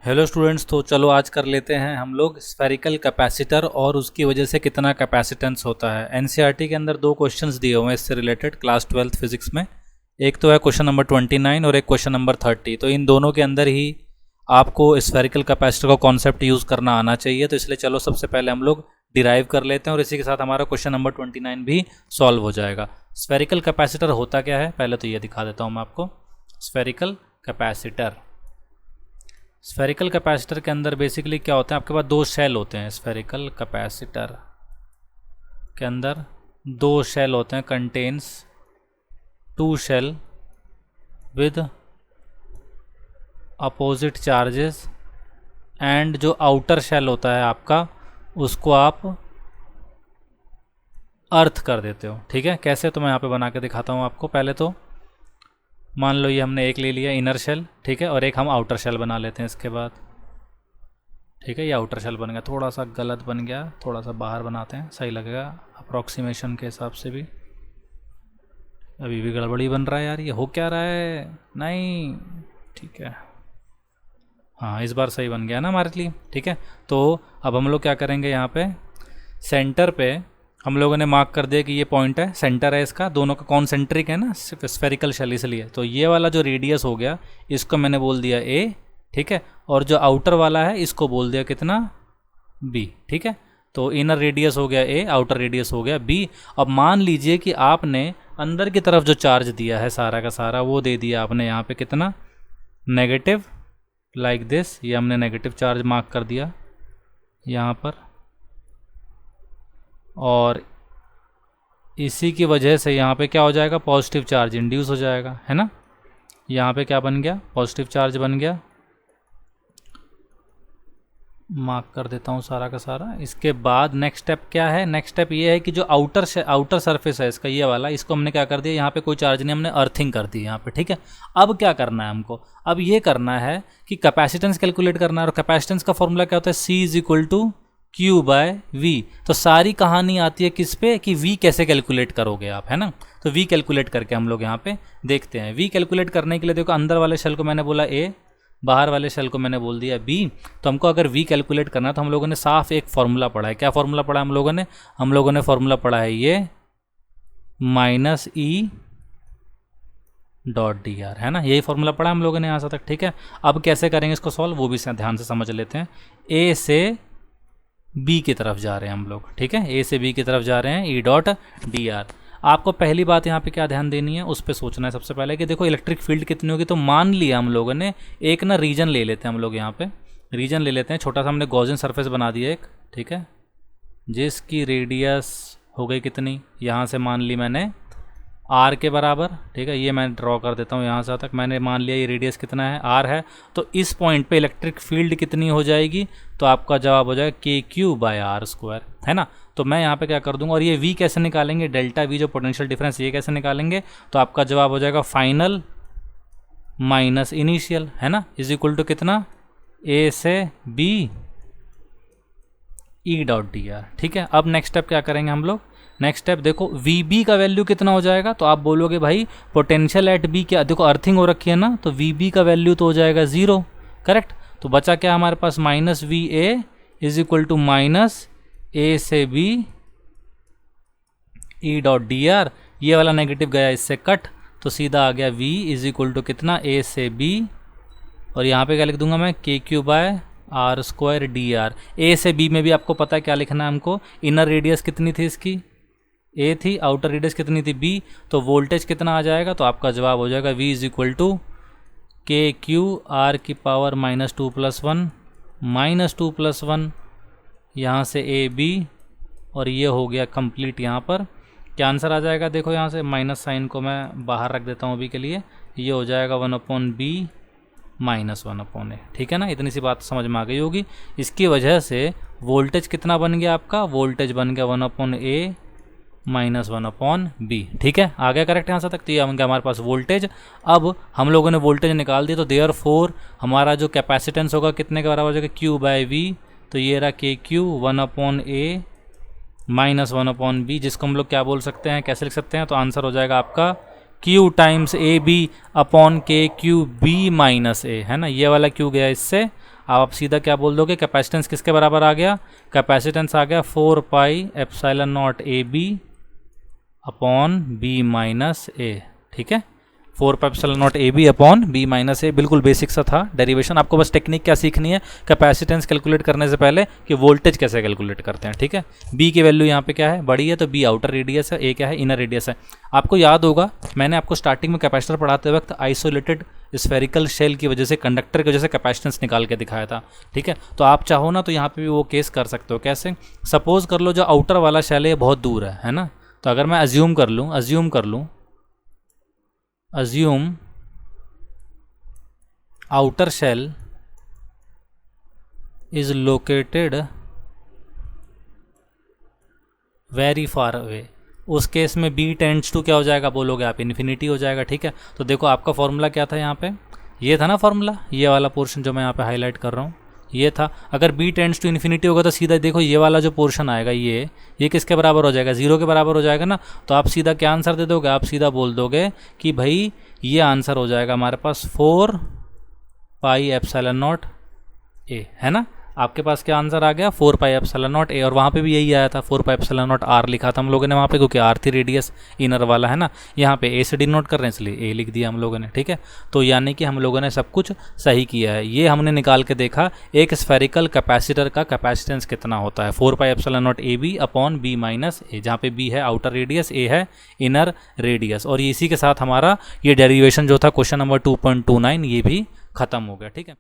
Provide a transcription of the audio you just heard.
Hello students, तो चलो आज कर लेते हैं हम लोग स्फेरिकल कैपेसिटर और उसकी वजह से कितना कैपेसिटेंस होता है। एनसीईआरटी के अंदर दो क्वेश्चंस दिए हुए हैं इससे रिलेटेड क्लास 12th फिजिक्स में। एक तो है क्वेश्चन नंबर 29 और एक क्वेश्चन नंबर 30। तो इन दोनों के अंदर ही आपको स्फेरिकल कैपेसिटर का कॉन्सेप्ट यूज़ करना आना चाहिए। तो इसलिए चलो सबसे पहले हम लोग डिराइव कर लेते हैं और इसी के साथ हमारा क्वेश्चन नंबर 29 भी सॉल्व हो जाएगा। स्फेरिकल कैपेसिटर होता क्या है, पहले तो ये दिखा देता हूँ मैं आपको। स्फेरिकल कैपेसिटर के अंदर बेसिकली क्या होता है, आपके पास दो शेल होते हैं। स्फेरिकल कैपेसिटर के अंदर दो शेल होते हैं, contains two shell with opposite charges, and जो आउटर शेल होता है आपका उसको आप अर्थ कर देते हो। ठीक है, कैसे, तो मैं यहाँ पे बना के दिखाता हूँ आपको। पहले तो मान लो ये हमने एक ले लिया इनर शेल, ठीक है, और एक हम आउटर शेल बना लेते हैं इसके बाद। ठीक है, ये आउटर शेल बन गया, थोड़ा सा गलत बन गया, थोड़ा सा बाहर बनाते हैं, सही लगेगा अप्रॉक्सीमेशन के हिसाब से भी। अभी भी गड़बड़ी बन रहा है यार, ये हो क्या रहा है, नहीं ठीक है, हाँ इस बार सही बन गया ना हमारे लिए। ठीक है, तो अब हम लोग क्या करेंगे, यहाँ पे सेंटर पे हम लोगों ने मार्क कर दिया कि ये पॉइंट है, सेंटर है इसका, दोनों का कॉन्सेंट्रिक है ना स्फेरिकल शेल, इसलिए तो ये वाला जो रेडियस हो गया इसको मैंने बोल दिया ए। ठीक है, और जो आउटर वाला है इसको बोल दिया कितना, बी। ठीक है, तो इनर रेडियस हो गया ए, आउटर रेडियस हो गया बी। अब मान लीजिए कि आपने अंदर की तरफ जो चार्ज दिया है सारा का सारा वो दे दिया आपने यहाँ पे कितना, नेगेटिव, लाइक दिस, ये हमने नेगेटिव चार्ज मार्क कर दिया यहाँ पर, और इसी की वजह से यहाँ पे क्या हो जाएगा, पॉजिटिव चार्ज इंड्यूस हो जाएगा, है ना। यहाँ पे क्या बन गया, पॉजिटिव चार्ज बन गया, मार्क कर देता हूँ सारा का सारा। इसके बाद नेक्स्ट स्टेप क्या है, नेक्स्ट स्टेप ये है कि जो आउटर सरफेस है इसका, ये वाला, इसको हमने क्या कर दिया, यहाँ पे कोई चार्ज नहीं, हमने अर्थिंग कर दी यहाँ पे। ठीक है, अब क्या करना है हमको, अब ये करना है कि कैपेसिटेंस कैलकुलेट करना है, और कैपेसिटेंस का फॉर्मूला क्या होता है, C is equal to Q by V। तो सारी कहानी आती है किस पे, कि V कैसे कैलकुलेट करोगे आप, है ना। तो V कैलकुलेट करके हम लोग यहाँ पे देखते हैं। V कैलकुलेट करने के लिए देखो, अंदर वाले शेल को मैंने बोला A, बाहर वाले शेल को मैंने बोल दिया B। तो हमको अगर V कैलकुलेट करना है तो हम लोगों ने साफ एक फॉर्मूला पढ़ा है। क्या फॉर्मूला पढ़ा हम लोगों ने फॉर्मूला पढ़ा है ये minus E dot D are, है ना, यही फॉर्मूला पढ़ा हम लोगों ने यहाँ से तक। ठीक है, अब कैसे करेंगे इसको सॉल्व, वो भी ध्यान से समझ लेते हैं। ए से बी की तरफ जा रहे हैं हम लोग, ठीक है, ए से बी की तरफ जा रहे हैं, ई डॉट डी आर। आपको पहली बात यहाँ पे क्या ध्यान देनी है, उस पर सोचना है सबसे पहले कि देखो इलेक्ट्रिक फील्ड कितनी होगी। तो मान लिया हम लोगों ने एक ना रीजन ले लेते हैं हम लोग, यहाँ पे रीजन ले लेते हैं, छोटा सा हमने गॉसियन सरफेस बना दिया एक, ठीक है, जिसकी रेडियस हो गई कितनी, यहाँ से मान ली मैंने आर के बराबर। ठीक है, ये मैं ड्रॉ कर देता हूँ यहाँ से तक, मैंने मान लिया ये रेडियस कितना है, आर है। तो इस पॉइंट पे इलेक्ट्रिक फील्ड कितनी हो जाएगी, तो आपका जवाब हो जाएगा KQ बाय आर स्क्वायर, है ना। तो मैं यहाँ पे क्या कर दूंगा, और ये V कैसे निकालेंगे, डेल्टा V जो पोटेंशियल डिफरेंस, ये कैसे निकालेंगे, तो आपका जवाब हो जाएगा फाइनल माइनस इनिशियल, है ना, इज इक्वल टू कितना, A से B E dot D are. ठीक है, अब नेक्स्ट स्टेप क्या करेंगे हम लोग, नेक्स्ट स्टेप देखो VB का वैल्यू कितना हो जाएगा। तो आप बोलोगे भाई पोटेंशियल एट B क्या, देखो अर्थिंग हो रखी है ना, तो VB का वैल्यू तो हो जाएगा 0, करेक्ट। तो बचा क्या हमारे पास, minus VA is equal to minus A से B E dot D R. ये वाला नेगेटिव गया इससे कट, तो सीधा आ गया V इज इक्वल टू कितना, A से B, और यहाँ पे क्या लिख दूंगा मैं, KQ by R square D R. A से बी में भी आपको पता है क्या लिखना है हमको, इनर रेडियस कितनी थी इसकी, ए थी, आउटर रेडियस कितनी थी, बी। तो वोल्टेज कितना आ जाएगा, तो आपका जवाब हो जाएगा V is equal to KQ r की पावर -2+1 यहाँ से AB, और ये हो गया कंप्लीट। यहाँ पर क्या आंसर आ जाएगा, देखो यहाँ से माइनस साइन को मैं बाहर रख देता हूँ अभी के लिए, ये हो जाएगा 1/B -1/A। ठीक है ना, इतनी सी बात समझ में आ गई होगी। इसकी वजह से वोल्टेज कितना बन गया आपका, वोल्टेज बन गया 1/A -1/B। ठीक है, आ गया करेक्ट यहाँ से तक, तो ये बन गया हमारे पास वोल्टेज। अब हम लोगों ने वोल्टेज निकाल दिया, तो देयरफॉर हमारा जो कैपेसिटेंस होगा कितने के बराबर हो जाएगा, Q बाय V। तो ये रहा KQ 1/A -1/B, जिसको हम लोग क्या बोल सकते हैं, कैसे लिख सकते हैं, तो आंसर हो जाएगा आपका Q times AB upon KQ B minus A, है ना। ये वाला Q गया इससे, आप सीधा क्या बोल दोगे, कैपेसिटेंस किसके बराबर आ गया, कैपेसिटेंस आ गया 4 pi epsilon naught A B upon B minus A. ठीक है, 4 pi epsilon naught A B upon B minus A, बिल्कुल बेसिक सा था डेरिवेशन। आपको बस टेक्निक क्या सीखनी है कैपेसिटेंस कैलकुलेट करने से पहले कि वोल्टेज कैसे कैलकुलेट करते हैं। ठीक है, बी की वैल्यू यहाँ पे क्या है, बड़ी है, तो बी आउटर रेडियस है, ए क्या है, इनर रेडियस है। आपको याद होगा मैंने आपको स्टार्टिंग में कैपेसिटर पढ़ाते वक्त आइसोलेटेड स्फेरिकल शेल की वजह से, कंडक्टर की वजह से कैपेसिटेंस निकाल के दिखाया था। ठीक है, तो आप चाहो ना तो यहाँ पे भी वो केस कर सकते हो। कैसे, सपोज कर लो जो आउटर वाला शेल है बहुत दूर है ना, तो अगर मैं अज्यूम कर लूँ outer shell is located very far away, उस केस में b टेंड्स टू क्या हो जाएगा बोलोगे आप, इन्फिनिटी हो जाएगा। ठीक है, तो देखो आपका फॉर्मूला क्या था यहाँ पे, ये था ना फॉर्मूला, ये वाला पोर्शन जो मैं यहाँ पे हाईलाइट कर रहा हूँ ये था। अगर b टेंड्स टू इन्फिनिटी होगा तो सीधा देखो ये वाला जो पोर्शन आएगा ये किसके बराबर हो जाएगा, 0 के बराबर हो जाएगा ना। तो आप सीधा क्या आंसर दे दोगे, आप सीधा बोल दोगे कि भाई ये आंसर हो जाएगा हमारे पास 4 पाई एप्सिलॉन नॉट ए, है ना। आपके पास क्या आंसर आ गया, 4 पाई एप्सिलॉन नॉट ए, और वहाँ पे भी यही आया था 4 पाई एप्सिलॉन नॉट आर लिखा था हम लोगों ने वहाँ पे, क्योंकि आर थी रेडियस इनर वाला, है ना। यहाँ पे ए से डिनोट कर रहे हैं इसलिए ए लिख दिया हम लोगों ने। ठीक है, तो यानी कि हम लोगों ने सब कुछ सही किया है। ये हमने निकाल के देखा एक स्फेरिकल कैपेसिटर का कैपेसिटेंस कितना होता है, 4 pi epsilon naught A B upon B minus A, जहाँ पे बी है आउटर रेडियस, ए है इनर रेडियस। और इसी के साथ हमारा ये डेरिवेशन जो था क्वेश्चन नंबर 2.29 ये भी खत्म हो गया। ठीक है।